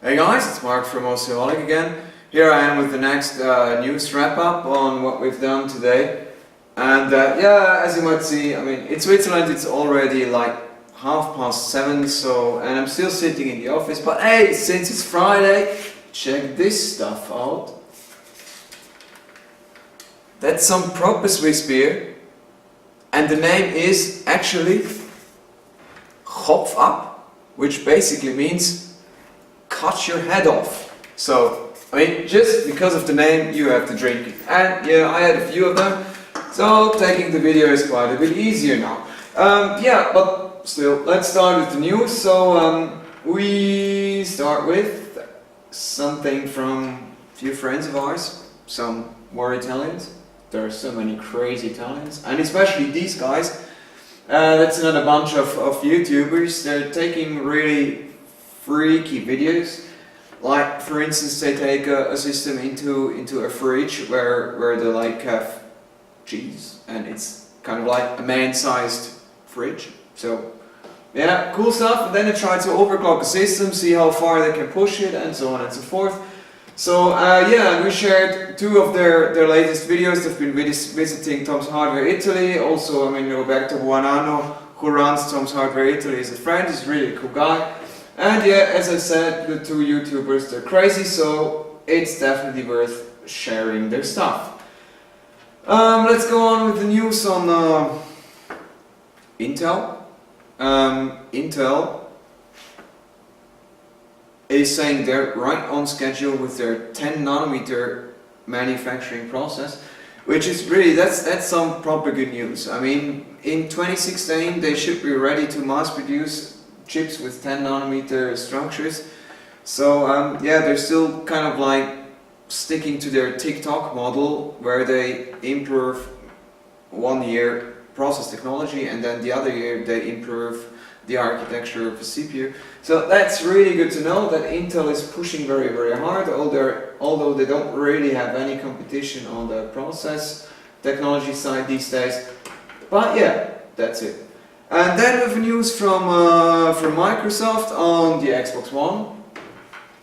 Hey guys, it's Mark from Ocaholic again. Here I am with the next news wrap up on what we've done today. And yeah, as you might see, I mean, in Switzerland it's already like 7:30, so, and I'm still sitting in the office, but hey, since it's Friday, check this stuff out. That's some proper Swiss beer, and the name is actually Kopf ab, which basically means cut your head off. So, I mean, just because of the name, you have to drink it. And yeah, I had a few of them, so taking the video is quite a bit easier now. Yeah, but still, let's start with the news. So, we start with something from a few friends of ours, some more Italians. There are so many crazy Italians, and especially these guys. That's another bunch of YouTubers. They're taking really freaky videos. Like, for instance, they take a system into a fridge where they like have cheese, and it's kind of like a man-sized fridge. So yeah, cool stuff. And then they try to overclock a system, see how far they can push it, and so on and so forth. So yeah, we shared two of their latest videos. They've been visiting Tom's Hardware Italy. Also, I mean, Roberto Buonanno, who runs Tom's Hardware Italy, is a friend. He's a really cool guy. And yeah, as I said, the two YouTubers, they're crazy, so it's definitely worth sharing their stuff. Let's go on with the news on Intel. Intel is saying they're right on schedule with their 10nm manufacturing process, which is really, that's some proper good news. I mean, in 2016 they should be ready to mass produce chips with 10nm structures. So yeah, they're still kind of like sticking to their TikTok model, where they improve 1 year process technology and then the other year they improve the architecture of a CPU. So that's really good to know that Intel is pushing very, very hard, although they don't really have any competition on the process technology side these days. But yeah, that's it. And then we have news from Microsoft on the Xbox One,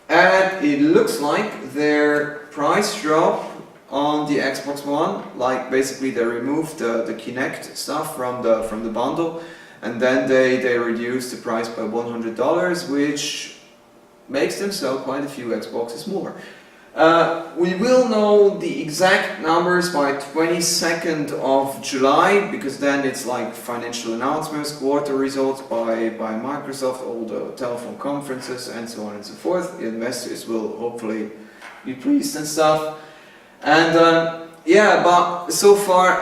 and it looks like their price drop on the Xbox One, like basically they removed the Kinect stuff from the bundle, and then they reduced the price by $100, which makes them sell quite a few Xboxes more. We will know the exact numbers by 22nd of July, because then it's like financial announcements, quarter results by Microsoft, all the telephone conferences and so on and so forth. Investors will hopefully be pleased and stuff. And yeah, but so far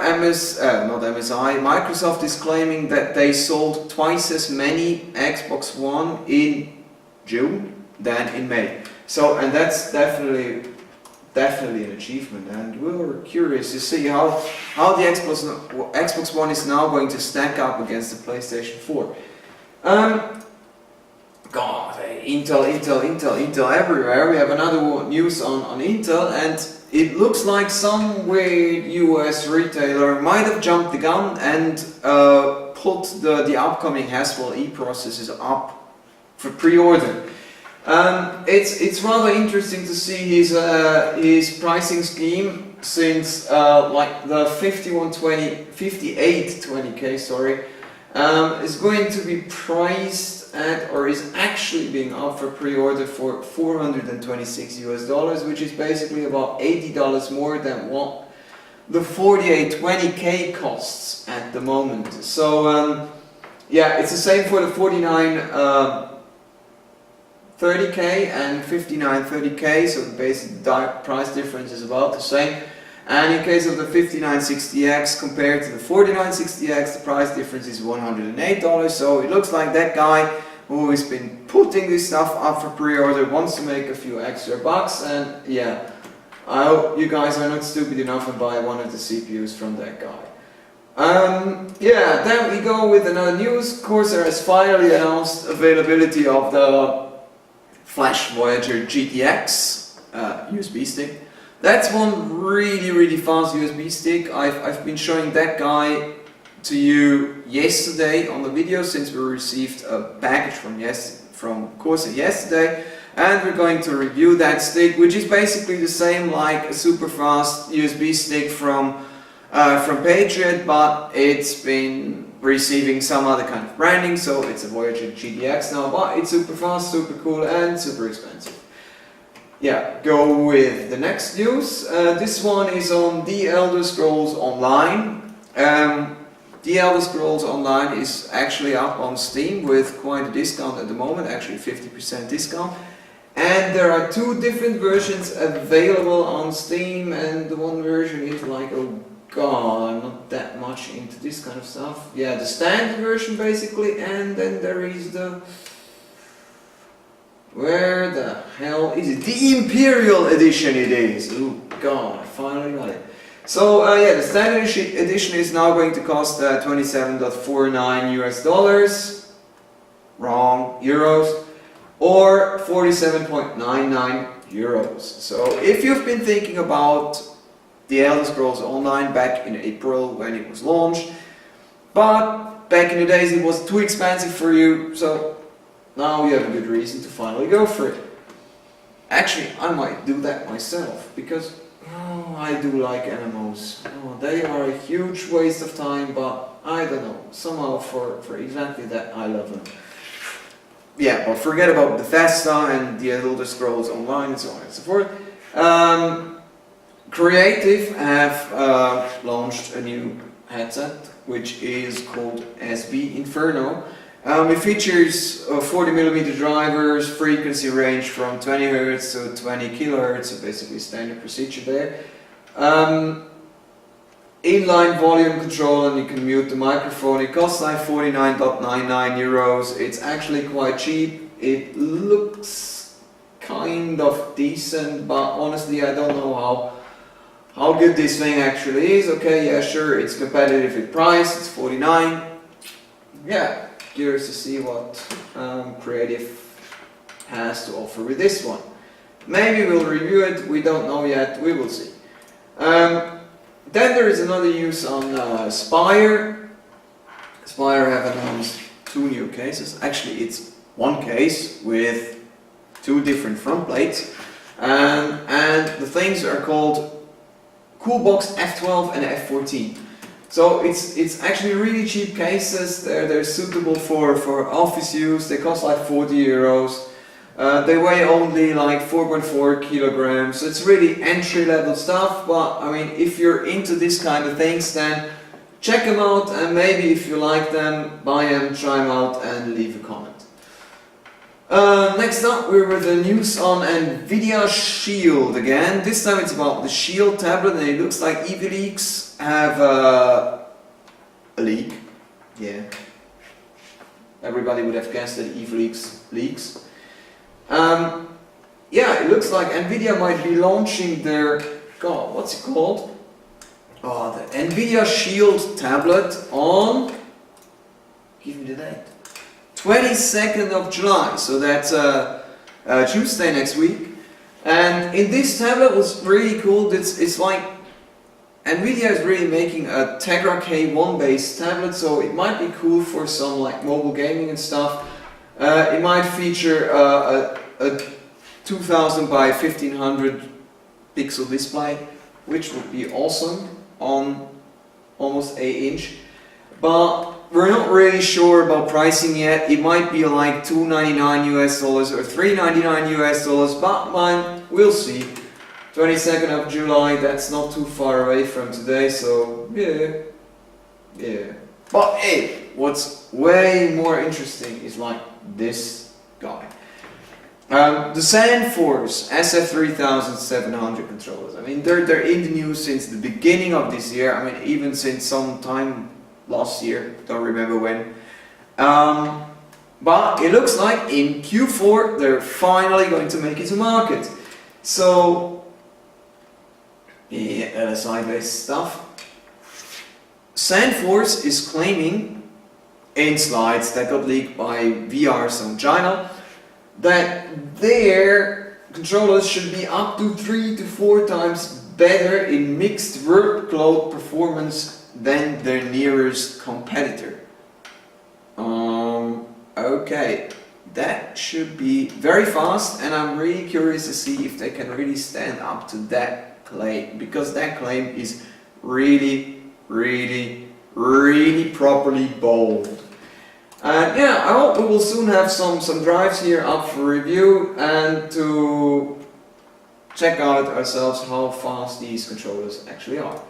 Microsoft is claiming that they sold twice as many Xbox One in June than in May. So, and that's definitely an achievement, and we're curious to see how the Xbox One is now going to stack up against the PlayStation 4. God, Intel everywhere. We have another news on Intel, and it looks like some weird US retailer might have jumped the gun and put the upcoming Haswell-E processors up for pre-order. It's rather interesting to see his pricing scheme, since like the 5820K, sorry, is going to be priced at, or is actually being up for pre-order for $426 US, which is basically about $80 more than what the 4820K costs at the moment. So yeah, it's the same for the 4930K and 5930K, so the basic price difference is about the same. And in case of the 5960X compared to the 4960X, the price difference is $108. So it looks like that guy who has been putting this stuff up for pre-order wants to make a few extra bucks. And yeah, I hope you guys are not stupid enough and buy one of the CPUs from that guy. Yeah, then we go with another news. Corsair has finally announced availability of the Flash Voyager GTX USB stick. That's one really fast USB stick. I've been showing that guy to you yesterday on the video, since we received a package from Corsair yesterday. and we're going to review that stick, which is basically the same like a super fast USB stick from Patriot, but it's been receiving some other kind of branding, so it's a Voyager GTX now, but it's super fast, super cool, and super expensive. Yeah, go with the next news. This one is on The Elder Scrolls Online. The Elder Scrolls Online is actually up on Steam with quite a discount at the moment, actually 50% discount. And there are two different versions available on Steam, and the one version is like, oh god, I'm not that much into this kind of stuff. Yeah, the standard version basically, and then there is the... where the hell is it? The Imperial Edition it is! Oh god, I finally got it. So yeah, the standard edition is now going to cost $27.49 US, wrong, euros, or 47.99 euros. So if you've been thinking about The Elder Scrolls Online back in April when it was launched, but back in the days it was too expensive for you, so now you have a good reason to finally go for it. Actually, I might do that myself, because I do like MMOs. They are a huge waste of time, but I don't know, somehow for exactly that I love them. Yeah, but forget about Bethesda and The Elder Scrolls Online and so on and so forth. Creative have launched a new headset, which is called SB Inferno. It features 40mm drivers, frequency range from 20 Hz to 20 kHz, so basically standard procedure there. Inline volume control, and you can mute the microphone. It costs like 49.99 euros. It's actually quite cheap. It looks kind of decent, but honestly I don't know how good this thing actually is. Okay, yeah, sure, it's competitive in price, it's 49. Yeah, curious to see what Creative has to offer with this one. Maybe we'll review it, we don't know yet, we will see. Then there is another news on Spire. Spire have announced two new cases. Actually, it's one case with two different front plates, and the things are called CoolBox F12 and F14. So it's actually really cheap cases. They're suitable for office use. They cost like 40 euros. They weigh only like 4.4 kilograms. So it's really entry-level stuff. But I mean, if you're into this kind of things, then check them out, and maybe if you like them, buy them, try them out, and leave a comment. Next up, we're with the news on Nvidia Shield again. This time it's about the Shield tablet, and it looks like EVLeaks have a leak. Yeah, everybody would have guessed that EVLeaks leaks. Yeah, it looks like Nvidia might be launching their, God, what's it called? Oh, the Nvidia Shield tablet on, give me the date, 22nd of July, so that's Tuesday next week. And in this tablet was really cool. It's like Nvidia is really making a Tegra K1 based tablet, so it might be cool for some like mobile gaming and stuff. It might feature a 2000 by 1500 pixel display, which would be awesome on almost 8-inch. But we're not really sure about pricing yet. It might be like $299 US or $399 US, but man, we'll see. 22nd of July, that's not too far away from today, so yeah. But hey, what's way more interesting is like this guy. The Sandforce SF3700 controllers. I mean, they're in the news since the beginning of this year. I mean, even since some time last year, don't remember when. But it looks like in Q4 they're finally going to make it to market. So, yeah, side-based stuff. Sandforce is claiming, in slides that got leaked by VRs on China, that their controllers should be up to 3 to 4 times better in mixed workload performance than their nearest competitor. Okay, that should be very fast, and I'm really curious to see if they can really stand up to that claim, because that claim is really, really, really properly bold. And yeah, I hope we will soon have some drives here up for review and to check out ourselves how fast these controllers actually are.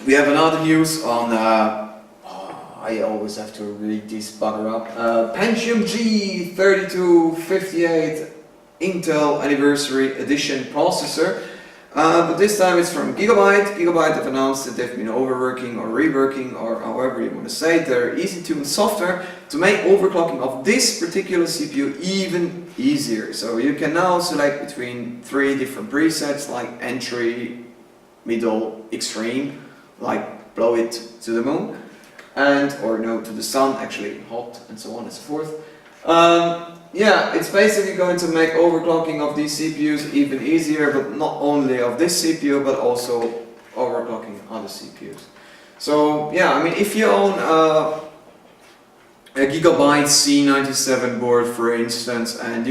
We have another news on, I always have to read this bugger up, Pentium G3258 Intel Anniversary Edition processor. But this time it's from Gigabyte. Gigabyte have announced that they've been overworking or reworking, or however you want to say it, their easy-tuned software to make overclocking of this particular CPU even easier. So you can now select between 3 different presets, like entry, middle, extreme, like blow it to the moon, and or no, to the sun, actually hot, and so on and so forth. Yeah, it's basically going to make overclocking of these CPUs even easier, but not only of this CPU, but also overclocking other CPUs. So yeah, I mean, if you own a Gigabyte C97 board, for instance, and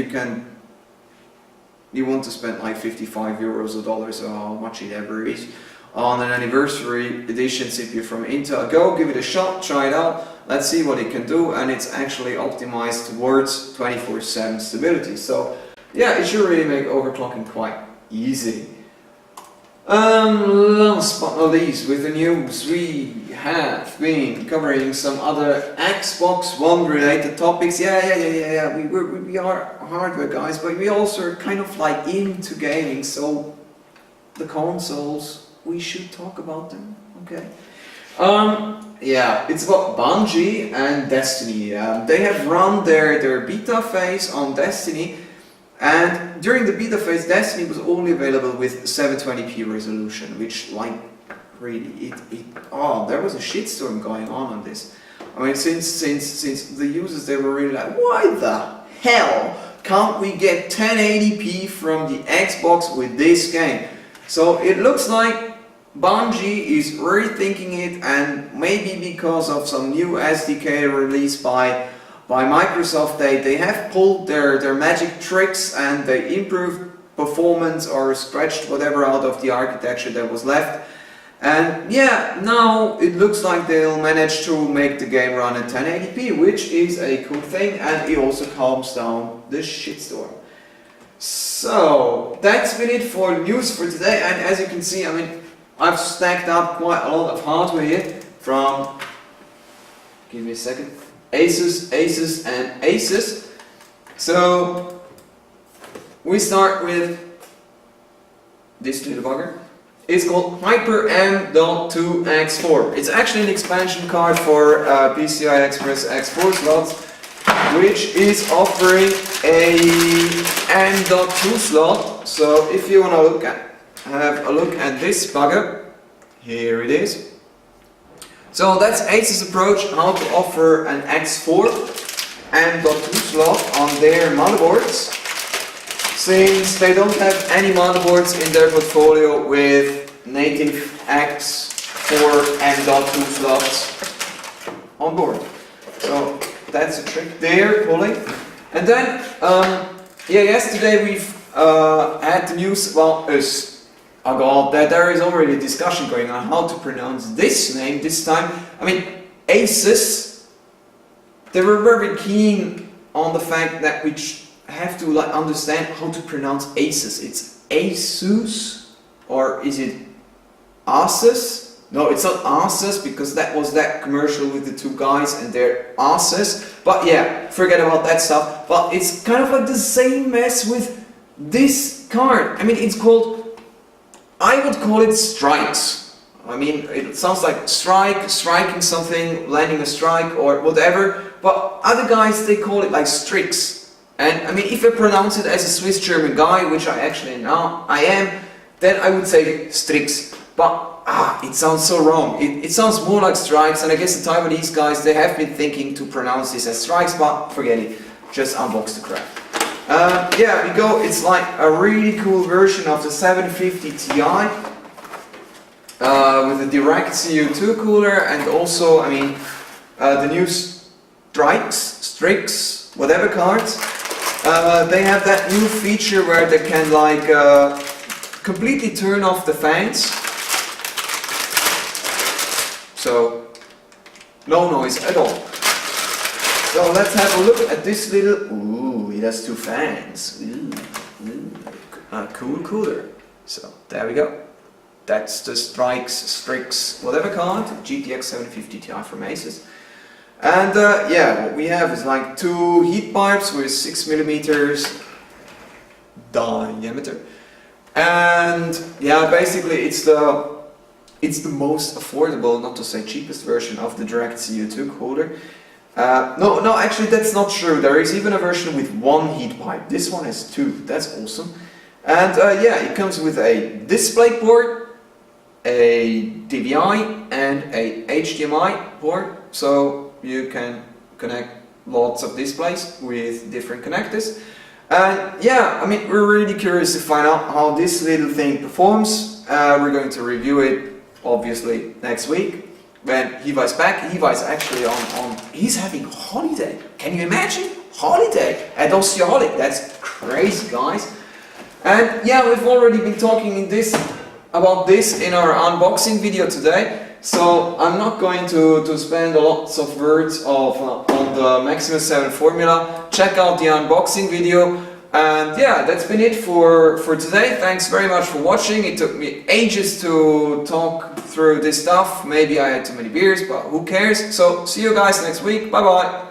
you want to spend like 55 euros or dollars, or how much it ever is, on an anniversary edition CPU from Intel, go give it a shot, try it out, let's see what it can do, and it's actually optimized towards 24/7 stability. So yeah, it should really make overclocking quite easy. Last but not least, with the news, we have been covering some other Xbox One related topics. Yeah. We are hardware guys, but we also are kind of like into gaming, so the consoles, we should talk about them, okay? Yeah, it's about Bungie and Destiny. They have run their beta phase on Destiny, and during the beta phase, Destiny was only available with 720p resolution, which, like, really, there was a shitstorm going on this. I mean, since the users, they were really like, why the hell can't we get 1080p from the Xbox with this game? So it looks like Bungie is rethinking it, and maybe because of some new SDK released by Microsoft, they have pulled their magic tricks and they improved performance or scratched whatever out of the architecture that was left. And yeah, now it looks like they'll manage to make the game run at 1080p, which is a cool thing, and it also calms down the shitstorm. So that's been it for news for today, and as you can see, I mean, I've stacked up quite a lot of hardware here from, give me a second, Asus, and Asus. So we start with this little bugger. It's called Hyper M.2X4. It's actually an expansion card for PCI Express X4 slots, which is offering a M.2 slot. So if you want to have a look at this bugger, here it is. So that's Asus approach how to offer an X4 M.2 slot on their motherboards, since they don't have any motherboards in their portfolio with native X4 M.2 slots on board. So that's a trick they're pulling. And then, yeah, yesterday we've had the news, well, oh god, there is already a discussion going on how to pronounce this name this time. I mean, Asus, they were very keen on the fact that we have to like understand how to pronounce Asus. It's Asus, or is it Asus? No, it's not Asus, because that was that commercial with the two guys and their Asus. But yeah, forget about that stuff. But it's kind of like the same mess with this card. I mean, it's called, I would call it strikes. I mean, it sounds like striking something, landing a strike or whatever, but other guys, they call it like strix. And I mean, if I pronounce it as a Swiss German guy, which I actually now I am, then I would say strix. But it sounds so wrong. It sounds more like strikes, and I guess the Taiwanese guys, they have been thinking to pronounce this as strikes, but forget it. Just unbox the crap. Yeah, we go, it's like a really cool version of the 750 Ti with a direct CO2 cooler, and also, I mean, the new Strix, whatever cards. They have that new feature where they can like completely turn off the fans. So no noise at all. So let's have a look at this little. Ooh, it has 2 fans. Cool cooler. So there we go. That's the Strix, whatever card, GTX 750 Ti from Asus. And yeah, what we have is like 2 heat pipes with 6mm diameter. And yeah, basically it's the most affordable, not to say cheapest version of the direct CO2 cooler. No, actually that's not true. There is even a version with 1 heat pipe. This one has 2. That's awesome. And yeah, it comes with a display port, a DVI, and a HDMI port. So you can connect lots of displays with different connectors. And yeah, I mean, we're really curious to find out how this little thing performs. We're going to review it obviously next week when Hiva's back. Hiva's actually he's having holiday. Can you imagine? Holiday at Ocaholic. That's crazy, guys. And yeah, we've already been talking about this in our unboxing video today. So I'm not going to spend lots of words on the Maximus 7 formula. Check out the unboxing video. And yeah, that's been it for today. Thanks very much for watching. It took me ages to talk through this stuff. Maybe I had too many beers, but who cares? So see you guys next week. Bye bye.